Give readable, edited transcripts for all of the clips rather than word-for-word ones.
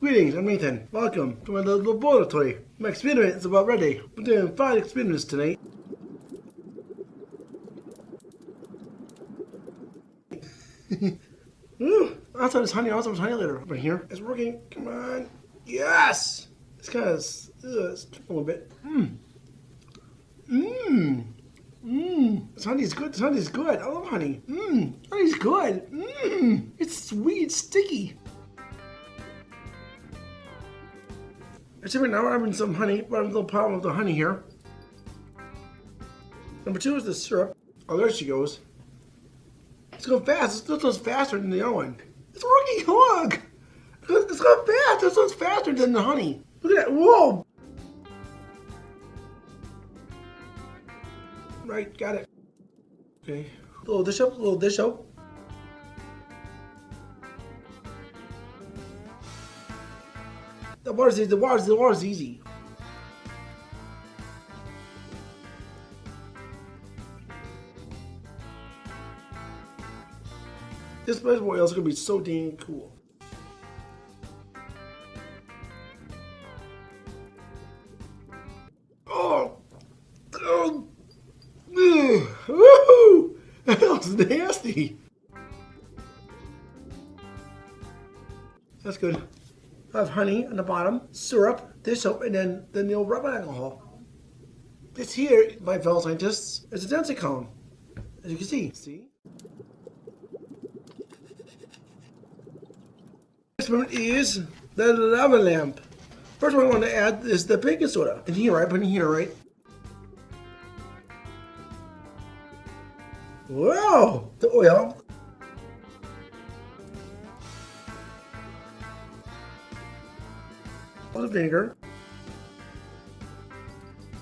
Greetings, I'm Nathan. Welcome to my little laboratory. My experiment is about ready. We're doing 5 experiments tonight. Ooh, I'll tell this honey, I'll tell this honey later. Right here. It's working. Come on. Yes! It's kind of, it's a little bit. This honey's good. This honey's good. I love honey. Honey's good. It's sweet. It's sticky. Actually, right now we're having some honey. We're having a little problem with the honey here. Number 2 is the syrup. Oh, there she goes. It's going fast. It still goes faster than the other one. It's working. Look. It's going fast. This one's faster than the honey. Look at that. Whoa. Right, got it. Okay. Little dish up, little dish up. The water's easy. This vegetable oil is gonna be so dang cool. Oh, woohoo! That was nasty. That's good. I have honey on the bottom, syrup, dish soap, and then the old rubbing alcohol. This here, my fellow scientists, is a density cone. As you can see. See? Next one is the lava lamp. First one I want to add is the baking soda. In here, right? Put in here, right? Wow! The oil. The vinegar.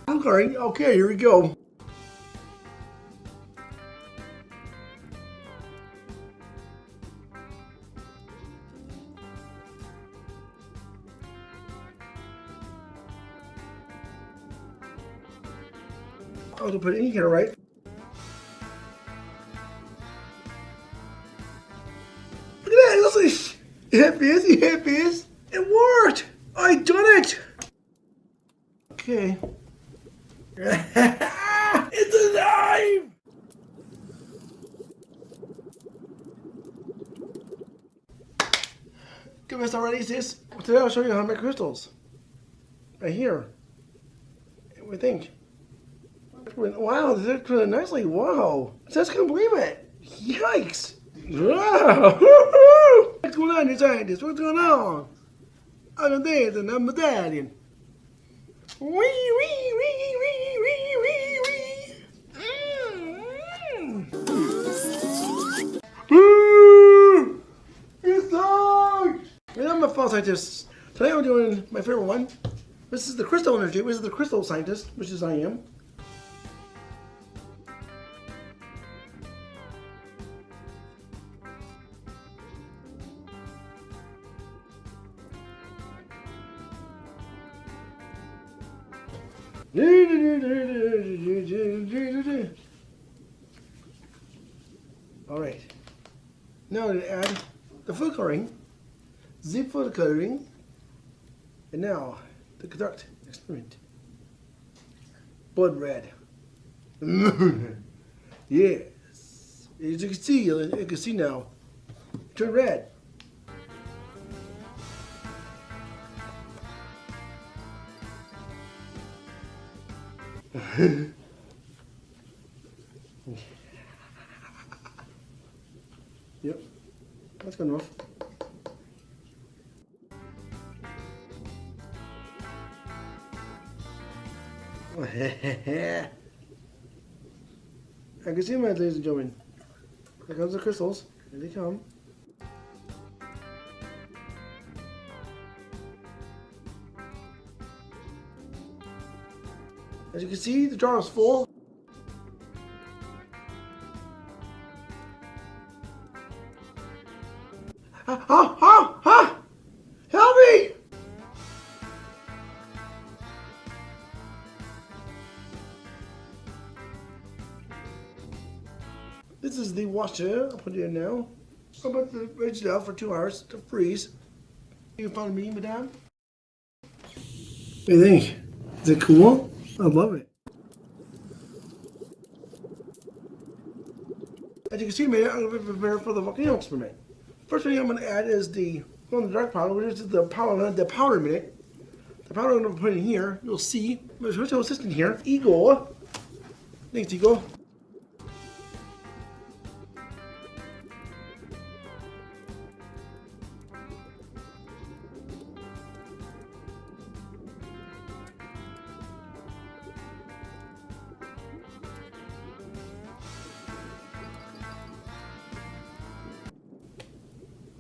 Okay, here we go. I'll just put it in here, right? Look at that! It looks like it is. It worked! I done it! Okay. It's alive! Give us already, sis. Today I'll show you how to make crystals. Right here. What do you think? Wow, this is really nicely. Wow. I just can't believe it. Yikes. Wow. What's going on, you scientists? What's going on? I'm a dad and I'm a medallion. Wee, wee, wee, wee, wee, wee, wee. It sucks! And I'm a false scientist. Today I'm doing my favorite one. This is the crystal energy. This is the crystal scientist, which is I am. Alright, now to add the food coloring, zip food coloring, and now to conduct experiment. Blood red. Yes, as you can see now, turn red. Yep, that's good enough. I can see them, ladies and gentlemen. Here comes the crystals. Here they come. As you can see, the jar is full. Help me! This is the washer. I'll put it in now. I'm about to rinse it out for 2 hours to freeze. You found me, madame? What do you think? Is it cool? I love it. As you can see, man, I'm going to prepare for the volcano experiment. First thing I'm going to add is the dark powder, which is the powder minute. The powder I'm going to put in here. You'll see my virtual assistant here, Eagle. Thanks, Eagle.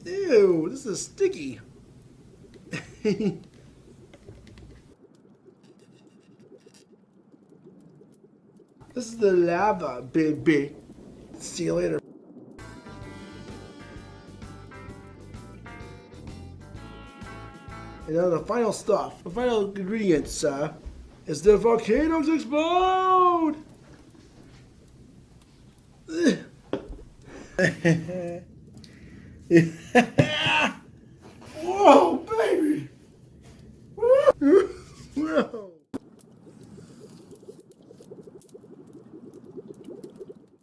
Ew, this is sticky. This is the lava, baby. See you later. And now the final stuff, the final ingredients is the volcanoes explode! Whoa, baby! Whoa!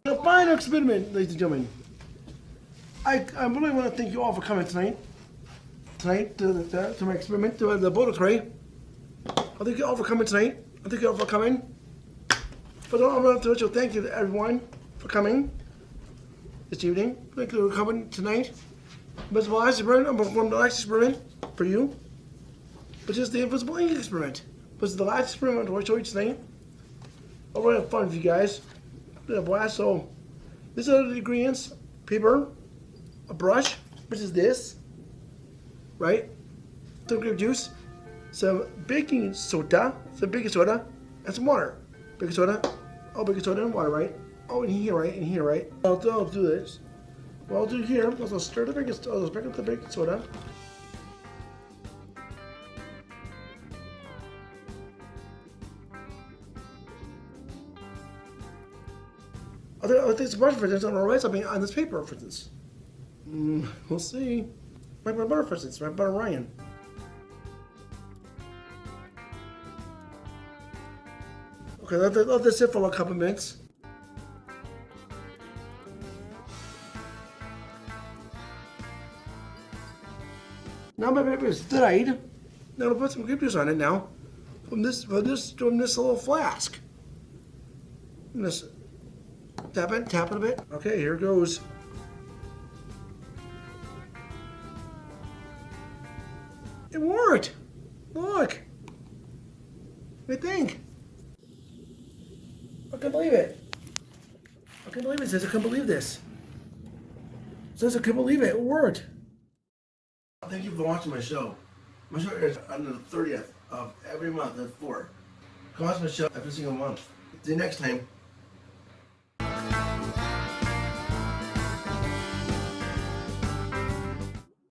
The final experiment, ladies and gentlemen. I really want to thank you all for coming tonight. To my experiment, to the boulder tray. I thank you all for coming tonight. I thank you all for coming. But I want to thank you to everyone for coming this evening. Thank you for coming tonight. Invisible Lights Experiment, I'm performing the Lights Experiment for you. Which is the Invisible Ink Experiment. Which is the last experiment I'm going to show you tonight. I'll really have fun with you guys. A blast. So, these are the ingredients: paper, a brush, which is this, right? Some grape juice, some baking soda, and some water. Baking soda, baking soda and water, right? Oh, in here, right? In here, right? I'll do this. What I'll do here is I'll stir the baking soda. I'll break up the baking soda. I'll take some butter, for instance, I'm gonna write something on this paper, for instance. We'll see. Write my butter, for instance. Write butter Ryan. Okay, let this sit for a couple minutes. Now my paper is dried. Now I'll put some grape juice on it now. From this little flask. And this. Tap it a bit. Okay, here goes. It worked! Look! What do you think? I can't believe it. I can't believe it. It says I can't believe this. It says I can't believe it. It worked. Thank you for watching my show. My show is on the 30th of every month at 4. Come watch my show every single month. See you next time.